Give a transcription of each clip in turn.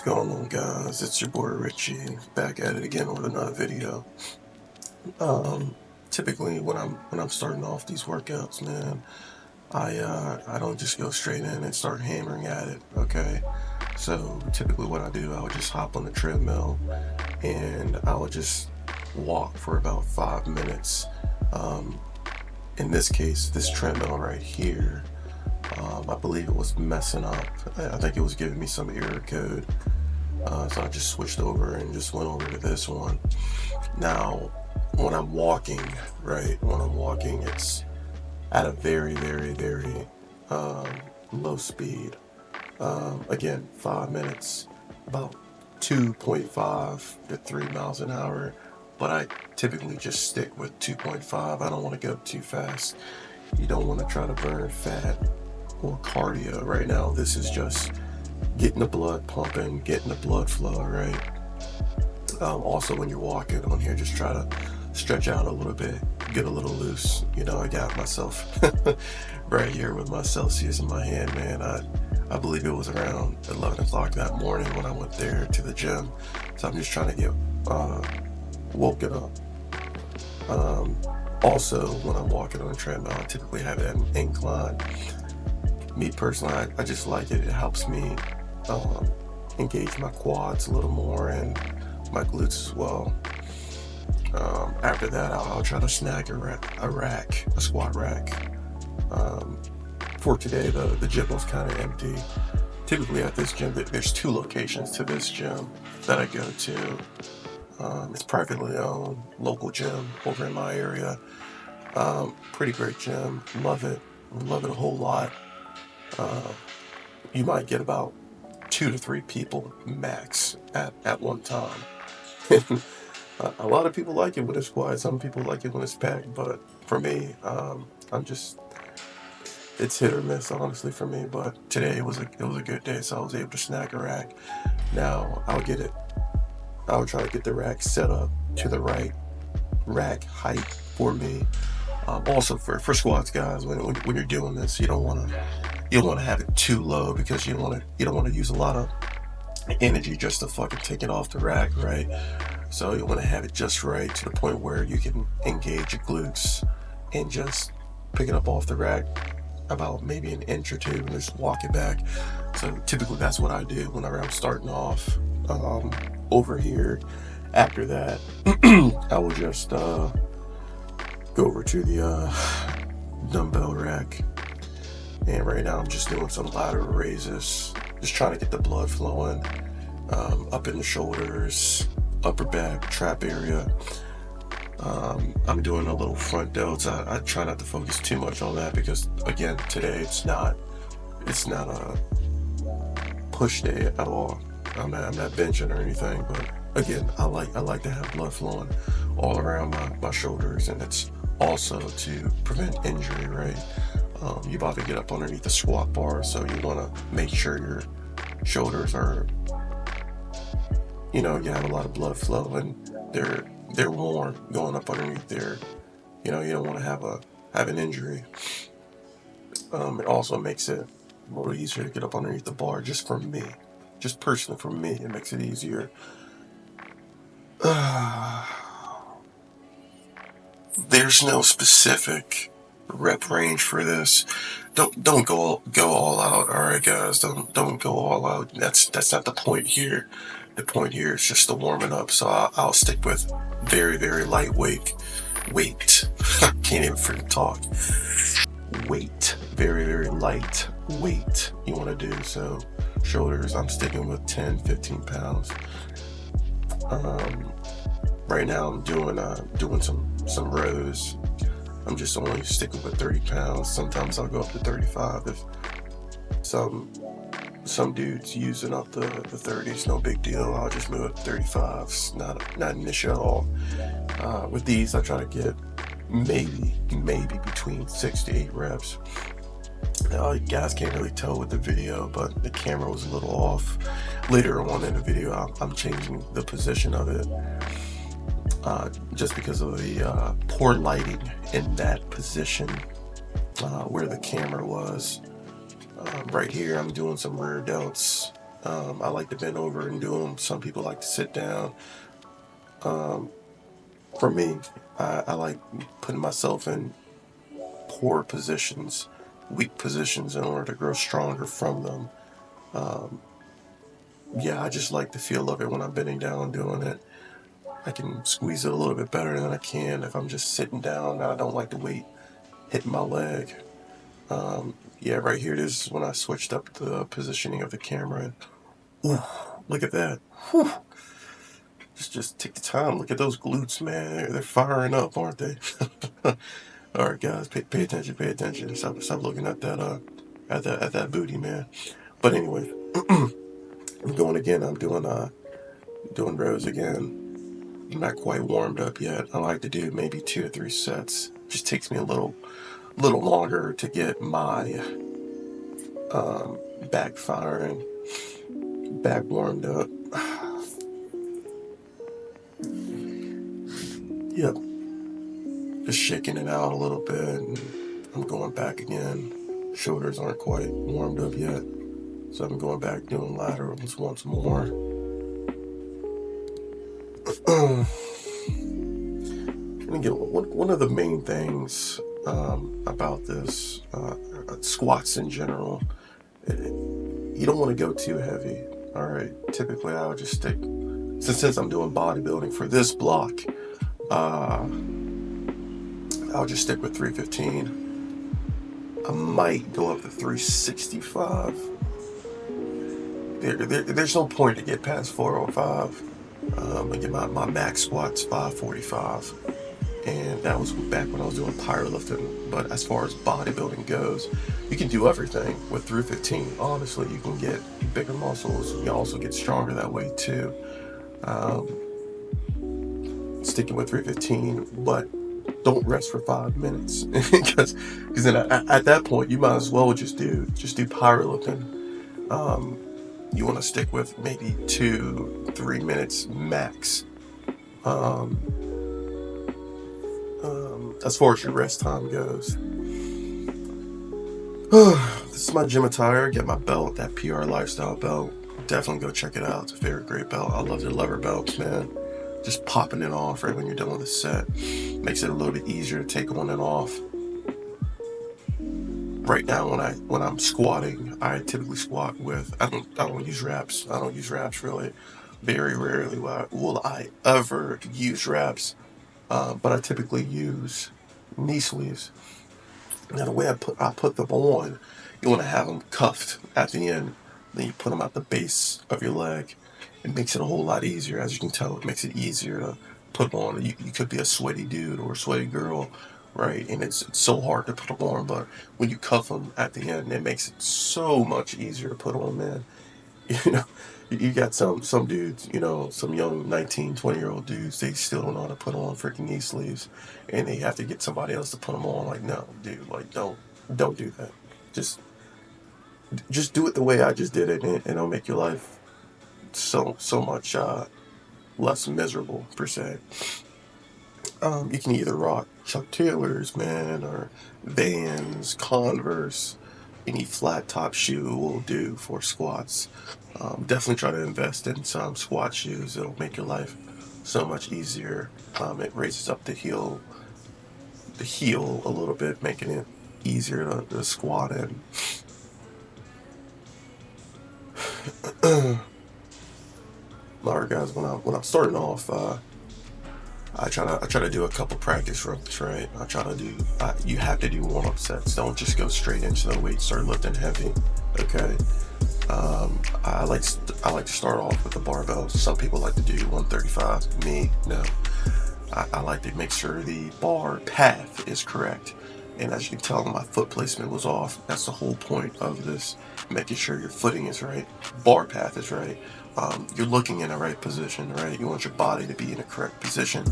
going on, guys? It's your boy Richie, back at it again with another video. Um, Typically when I'm starting off these workouts, man, I don't just go straight in and start hammering at it. Okay, so typically what I do, I would just hop on the treadmill and I would just walk for about 5 minutes. Um, in this case, this treadmill right here, I believe it was messing up. I think it was giving me some error code. So I just switched over and just went over to this one. Now, when I'm walking, right, it's at a very, very, very um, low speed. Again, 5 minutes, about 2.5 to 3 miles an hour. But I typically just stick with 2.5. I don't want to go too fast. You don't want to try to burn fat or cardio right now. This is just getting the blood pumping, getting the blood flow, right? Also, when you're walking on here, just try to stretch out a little bit, get a little loose. You know, I got myself right here with my Celsius in my hand, man. I believe it was around 11 o'clock that morning when I went there to the gym. So I'm just trying to get woken up. Also, when I'm walking on a treadmill, I typically have an incline. Me personally, I just like it. It helps me engage my quads a little more and my glutes as well. After that, I'll try to snag a squat rack. For today, the gym was kind of empty. Typically at this gym, there's two locations to this gym that I go to. It's privately owned, local gym over in my area. Pretty great gym, love it a whole lot. You might get about 2 to 3 people max at one time. A lot of people like it when it's quiet. Some people like it when it's packed. But for me, it's hit or miss, honestly, for me. But today it was a good day, so I was able to snag a rack. Now I'll try to get the rack set up to the right rack height for me. Also for squats, guys, when you're doing this, you don't want to have it too low because you don't want to use a lot of energy just to fucking take it off the rack, right? So you want to have it just right to the point where you can engage your glutes and just pick it up off the rack about maybe an inch or two and just walk it back. So typically that's what I do whenever I'm starting off over here. After that, I will just go over to the dumbbell rack. And right now I'm just doing some lateral raises, just trying to get the blood flowing up in the shoulders, upper back, trap area. I'm doing a little front delts. I try not to focus too much on that because, again, today it's not a push day at all. I'm not benching or anything, but again, I like to have blood flowing all around my shoulders, and it's also to prevent injury, right? You're about to get up underneath the squat bar, so you want to make sure your shoulders are, you have a lot of blood flow and they're warm going up underneath there. You don't want to have an injury. It also makes it a little easier to get up underneath the bar, just for me. Just personally for me, it makes it easier. There's no specific rep range for this. Don't go all out. All right, guys, don't go all out. That's not the point here. The point here is just the warming up. So I'll stick with very, very lightweight weight. Can't even freaking talk. Weight, very, very light weight you want to do. So shoulders, I'm sticking with 10-15 pounds. Right now I'm doing some rows. I'm just only sticking with 30 pounds. Sometimes I'll go up to 35 if some dudes using up the 30s, no big deal. I'll just move up to 35s, not an issue at all. With these, I try to get maybe between 6 to 8 reps. You guys can't really tell with the video, but the camera was a little off. Later on in the video, I'm changing the position of it. Just because of the poor lighting in that position where the camera was. Right here, I'm doing some rear delts I like to bend over and do them. Some people like to sit down. For me, I like putting myself in poor positions, weak positions in order to grow stronger from them. Yeah, I just like the feel of it when I'm bending down doing it. I can squeeze it a little bit better than I can if I'm just sitting down. I don't like the weight hitting my leg. Yeah, right here, this is when I switched up the positioning of the camera. And, ooh, look at that. Whew. Just take the time. Look at those glutes, man. They're firing up, aren't they? All right, guys, pay attention. Pay attention. Stop looking at that at that booty, man. But anyway, I'm going again. I'm doing rows again. I'm not quite warmed up yet. I like to do maybe 2 to 3 sets. Just takes me a little longer to get my back firing, back warmed up. Yep, just shaking it out a little bit. And I'm going back again. Shoulders aren't quite warmed up yet, so I'm going back doing laterals once more. And again, one of the main things about this squats in general, you don't want to go too heavy. All right, typically I would just stick, since I'm doing bodybuilding for this block, I'll just stick with 315. I might go up to 365. There's no point to get past 405. I get my max squats 545, and that was back when I was doing powerlifting. But as far as bodybuilding goes, you can do everything with 315. Honestly, you can get bigger muscles. You also get stronger that way too. Sticking with 315, but don't rest for 5 minutes because then at that point you might as well just do powerlifting. You want to stick with maybe 2-3 minutes max. As far as your rest time goes. This is my gym attire. Get my belt, that PR Lifestyle belt. Definitely go check it out. It's a very great belt. I love their lever belts, man. Just popping it off right when you're done with the set makes it a little bit easier to take on and off. Right now, when I'm squatting, I typically squat with I don't use wraps. I don't use wraps really. Very rarely will I ever use wraps, but I typically use knee sleeves. Now the way I put them on, you want to have them cuffed at the end. Then you put them at the base of your leg. It makes it a whole lot easier. As you can tell, it makes it easier to put on. You could be a sweaty dude or a sweaty girl, right? And it's so hard to put them on. But when you cuff them at the end, it makes it so much easier to put on, man. You know, you got some dudes, some young 19, 20-year-old dudes, they still don't know how to put on freaking knee sleeves, and they have to get somebody else to put them on. Like, no, dude, like, don't do that. Just do it the way I just did it, and it'll make your life so much less miserable per se. You can either rock Chuck Taylors, man, or Vans, Converse. Any flat top shoe will do for squats. Definitely try to invest in some squat shoes. It'll make your life so much easier. It raises up the heel a little bit, making it easier to squat in. Alright, guys, when I'm starting off, I try to do a couple practice runs, right? You have to do warm-up sets. Don't just go straight into the weight, start lifting heavy, okay? I like to start off with the barbell. Some people like to do 135. Me, no. I like to make sure the bar path is correct. And as you can tell, my foot placement was off. That's the whole point of this, making sure your footing is right, bar path is right. You're looking in the right position, right? You want your body to be in the correct position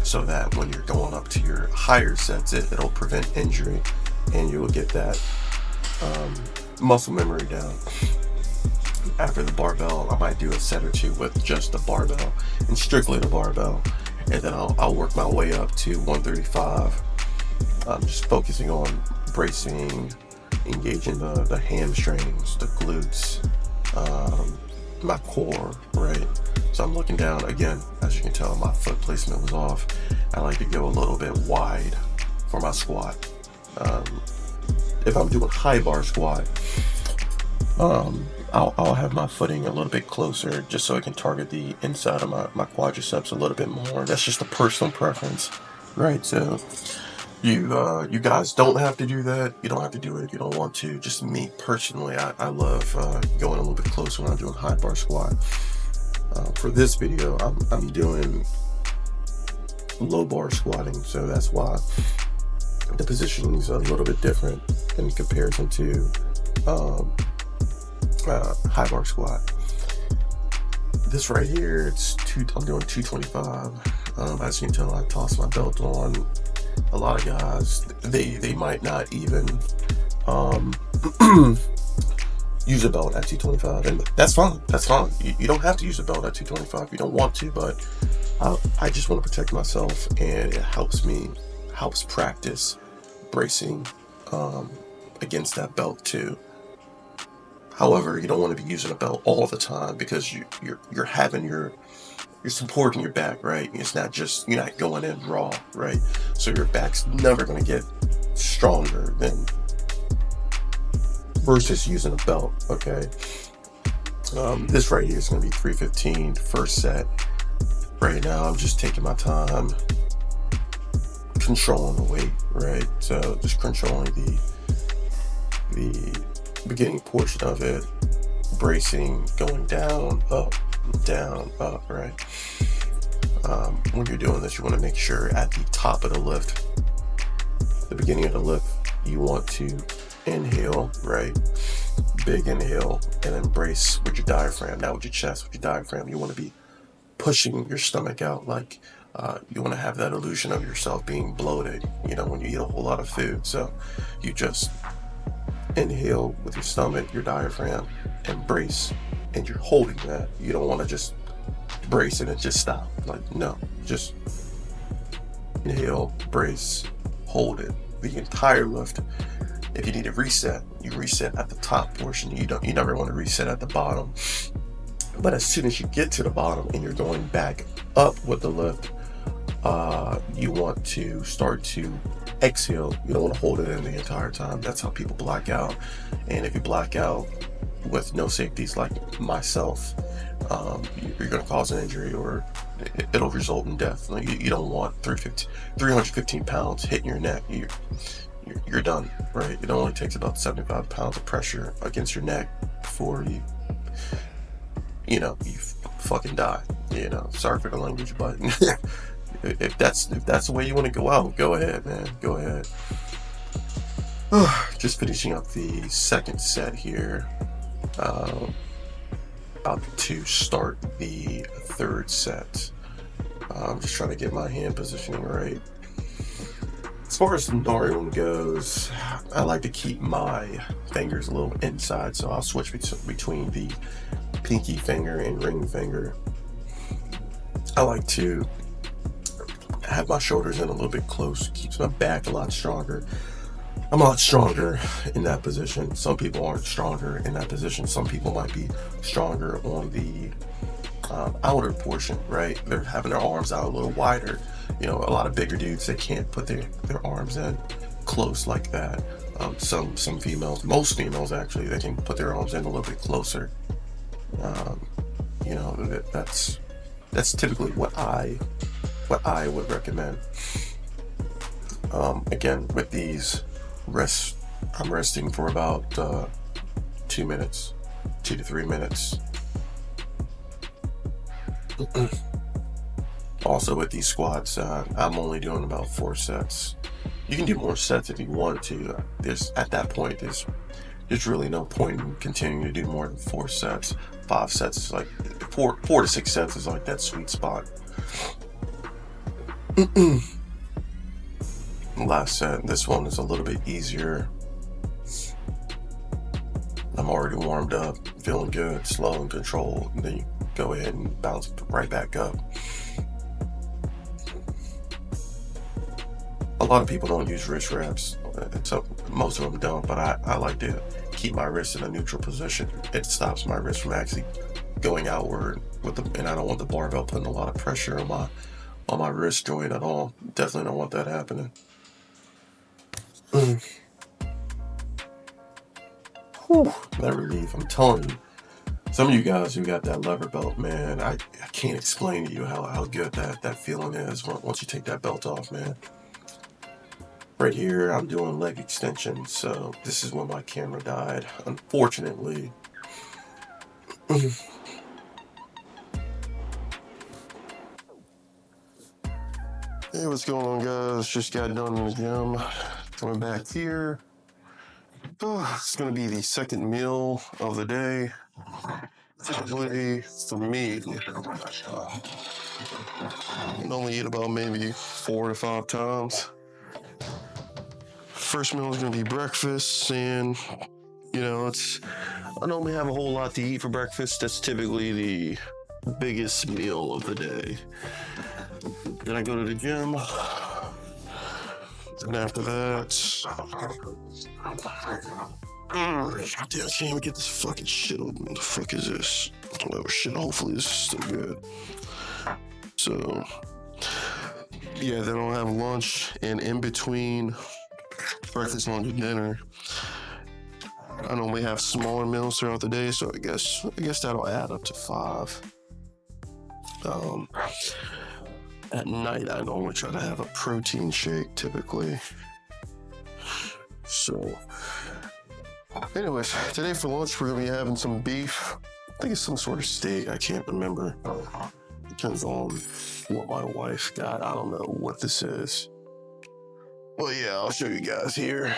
so that when you're going up to your higher sets, it'll prevent injury and you will get that muscle memory down. After the barbell, I might do a set or two with just the barbell and strictly the barbell, and then I'll work my way up to 135. Just focusing on bracing, engaging the hamstrings, the glutes, my core, right? So I'm looking down again. As you can tell, my foot placement was off. I like to go a little bit wide for my squat. If I'm doing high bar squat, I'll have my footing a little bit closer just so I can target the inside of my quadriceps a little bit more. That's just a personal preference, right? So you guys don't have to do that. You don't have to do it if you don't want to. Just me personally, I love going a little bit closer when I'm doing high bar squat. For this video, I'm doing low bar squatting, so that's why the positioning is a little bit different in comparison to high bar squat. This right here, I'm doing 225. As you can tell, I tossed my belt on. A lot of guys, they might not even use a belt at 225, and that's fine. That's fine. You don't have to use a belt at 225 if you don't want to, but I just want to protect myself, and it helps practice bracing against that belt too. However, you don't want to be using a belt all the time because you're supporting your back, right? It's not just, you're not going in raw, right? So your back's never going to get stronger than versus using a belt, okay? This right here is going to be 315 first set. Right now, I'm just taking my time controlling the weight, right? So just controlling the beginning portion of it, bracing, going down, up, right? When you're doing this, you want to make sure at the top of the lift, the beginning of the lift, you want to inhale, right? Big inhale, and then brace with your diaphragm. Now with your chest, with your diaphragm, you want to be pushing your stomach out, like you want to have that illusion of yourself being bloated, when you eat a whole lot of food. So you just inhale with your stomach, your diaphragm, and brace, and you're holding that. You don't want to just brace it and just stop. Like, no, just inhale, brace, hold it the entire lift. If you need to reset, you reset at the top portion. You never want to reset at the bottom. But as soon as you get to the bottom and you're going back up with the lift, you want to start to exhale. You don't want to hold it in the entire time. That's how people black out. And if you black out with no safeties like myself, you're going to cause an injury, or it'll result in death. You don't want 315 pounds hitting your neck. You're done, right? It only takes about 75 pounds of pressure against your neck before you fucking die. Sorry for the language, but if that's the way you want to go out, go ahead, man. Go ahead. Just finishing up the second set here. About to start the third set. I'm just trying to get my hand positioning right. As far as the gnarling goes, I like to keep my fingers a little inside, so I'll switch between the pinky finger and ring finger. I like to have my shoulders in a little bit close, keeps my back a lot stronger. I'm a lot stronger in that position. Some people aren't stronger in that position. Some people might be stronger on the outer portion, right? They're having their arms out a little wider. A lot of bigger dudes, they can't put their arms in close like that. Some females, most females actually, they can put their arms in a little bit closer. That's typically what I would recommend. Again, with these I'm resting for about 2 minutes, 2 to 3 minutes. Also with these squats, I'm only doing about 4 sets. You can do more sets if you want to. At that point, there's really no point in continuing to do more than 4 sets. 5 sets is like 4 to 6 sets is like that sweet spot. Last set, this one is a little bit easier. I'm already warmed up, feeling good, slow and controlled, and then you go ahead and bounce right back up. A lot of people don't use wrist wraps, so most of them don't, but I like to keep my wrist in a neutral position. It stops my wrist from actually going outward and I don't want the barbell putting a lot of pressure on my wrist joint at all. Definitely don't want that happening. Whew, that relief, I'm telling you. Some of you guys who got that lever belt, man, I can't explain to you how good that feeling is once you take that belt off, man. Right here, I'm doing leg extensions, so this is when my camera died, unfortunately. Hey, what's going on, guys? Just got done in the gym. Coming back here. Oh, it's going to be the second meal of the day. Typically, for me, I only eat about maybe 4 to 5 times. First meal is going to be breakfast, and I normally have a whole lot to eat for breakfast. That's typically the biggest meal of the day. Then I go to the gym, and after that, damn, I can't even get this fucking shit open. What the fuck is this? Oh shit, hopefully this is still good. So, yeah, then I'll have lunch, and in between breakfast, lunch, and dinner, I normally have smaller meals throughout the day, so I guess that'll add up to 5. At night, I normally try to have a protein shake, typically. So, anyways, today for lunch, we're going to be having some beef. I think it's some sort of steak. I can't remember. Depends on what my wife got. I don't know what this is. Well, yeah, I'll show you guys here.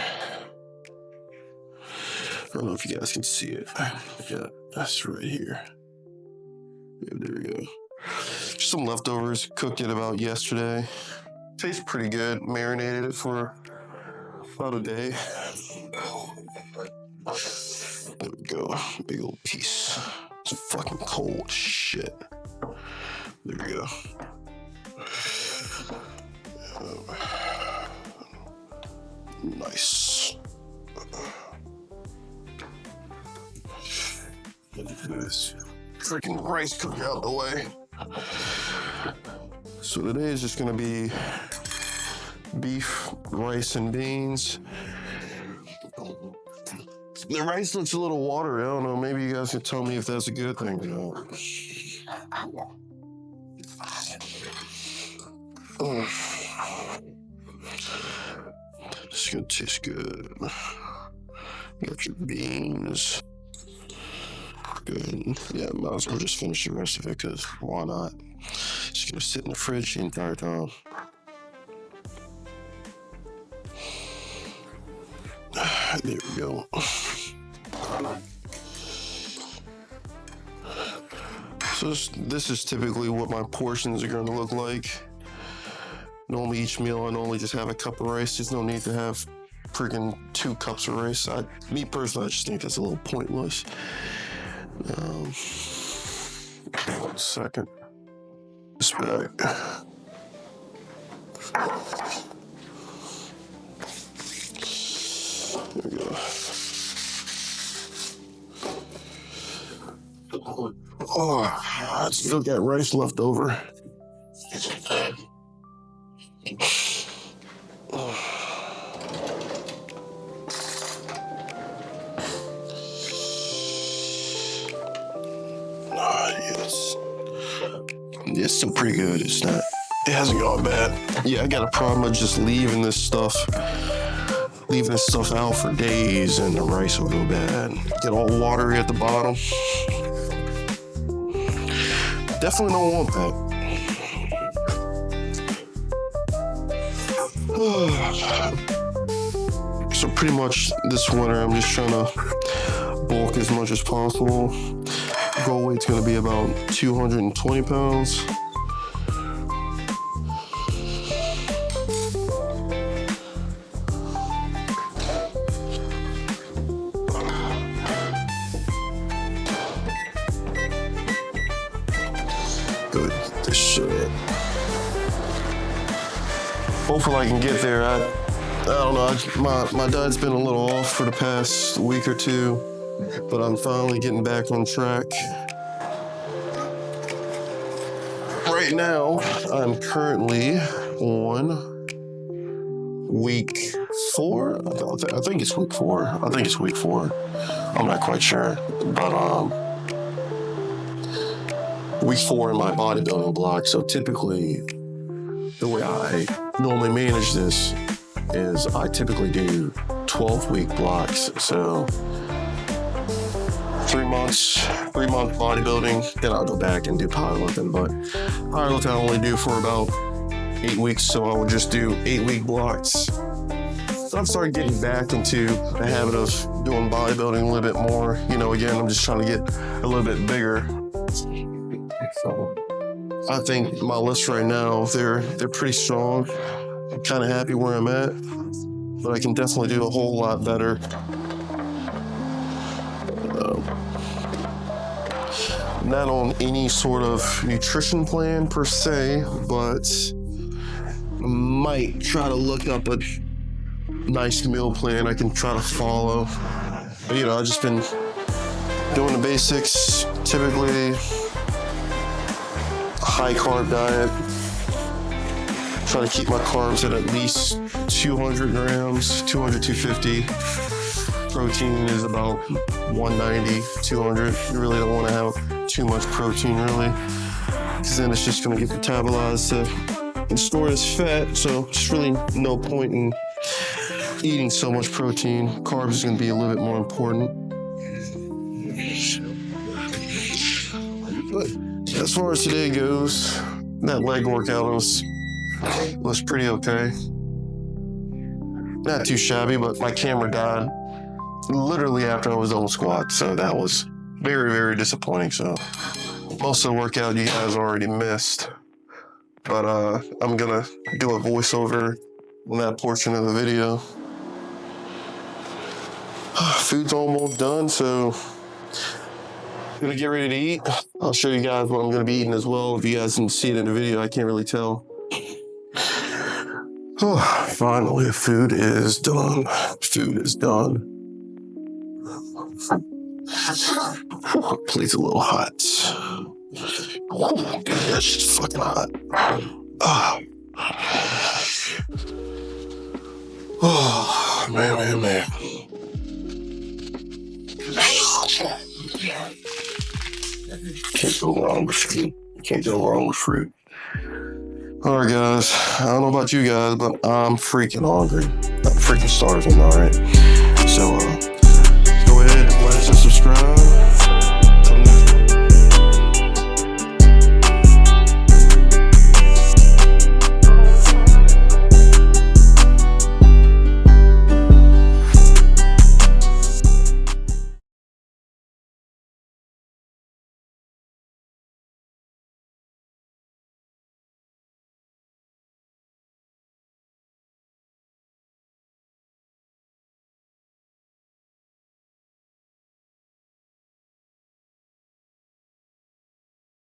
I don't know if you guys can see it. Yeah, that's right here. Yeah, there we go. Just some leftovers, cooked it about yesterday. Tastes pretty good. Marinated it for about a day. There we go. Big old piece. It's fucking cold shit. There we go. Nice. This freaking rice cooker out the way. So today is just gonna be beef, rice, and beans. The rice looks a little watery. I don't know. Maybe you guys can tell me if that's a good thing or not. It's gonna taste good. Got your beans. Good. Yeah, might as well just finish the rest of it, because why not? Just gonna sit in the fridge the entire time. There we go. So this is typically what my portions are going to look like. Normally each meal I normally just have a cup of rice. There's no need to have freaking 2 cups of rice. Me personally, I just think that's a little pointless. 1 second. This bag. There we go. Oh, I still got rice left over. Yes. It's still pretty good. It hasn't gone bad. Yeah, I got a problem with just leaving this stuff out for days, and the rice will go bad. Get all watery at the bottom. Definitely don't want that. So pretty much this winter, I'm just trying to bulk as much as possible. Goal weight's going to be about 220 pounds. Good. This shit. Hopefully I can get there. don't know. My diet's been a little off for the past week or two, but I'm finally getting back on track. Right now, I'm currently on week 4. I think it's week 4. I think it's week 4. I'm not quite sure, but week 4 in my bodybuilding block. So typically, the way I normally manage this is I typically do 12-week blocks. So 3 month bodybuilding, then I'll go back and do powerlifting. But powerlifting I only do for about 8 weeks, so I would just do 8-week blocks. So I've started getting back into the habit of doing bodybuilding a little bit more. Again, I'm just trying to get a little bit bigger. So I think my lifts right now, they're pretty strong. I'm kind of happy where I'm at, but I can definitely do a whole lot better. Not on any sort of nutrition plan per se, but I might try to look up a nice meal plan I can try to follow. But I've just been doing the basics, typically a high carb diet, trying to keep my carbs at least 200 grams, 200, 250. Protein is about 190, 200. You really don't want to have too much protein, really, because then it's just going to get metabolized and stored as fat. So there's really no point in eating so much protein. Carbs is going to be a little bit more important. But as far as today goes, that leg workout was pretty okay. Not too shabby, but my camera died literally after I was on squat, so that was very, very disappointing. So most of the workout you guys already missed, but I'm gonna do a voiceover on that portion of the video. Food's almost done, so I'm gonna get ready to eat. I'll show you guys what I'm gonna be eating as well. If you guys didn't see it in the video, I can't really tell. Finally, food is done. Food is done. Plate's a little hot. That's just fucking hot. Oh, man. Can't go wrong with fruit. All right, guys. I don't know about you guys, but I'm freaking hungry. I'm freaking starving, all right? So, go ahead, like and subscribe.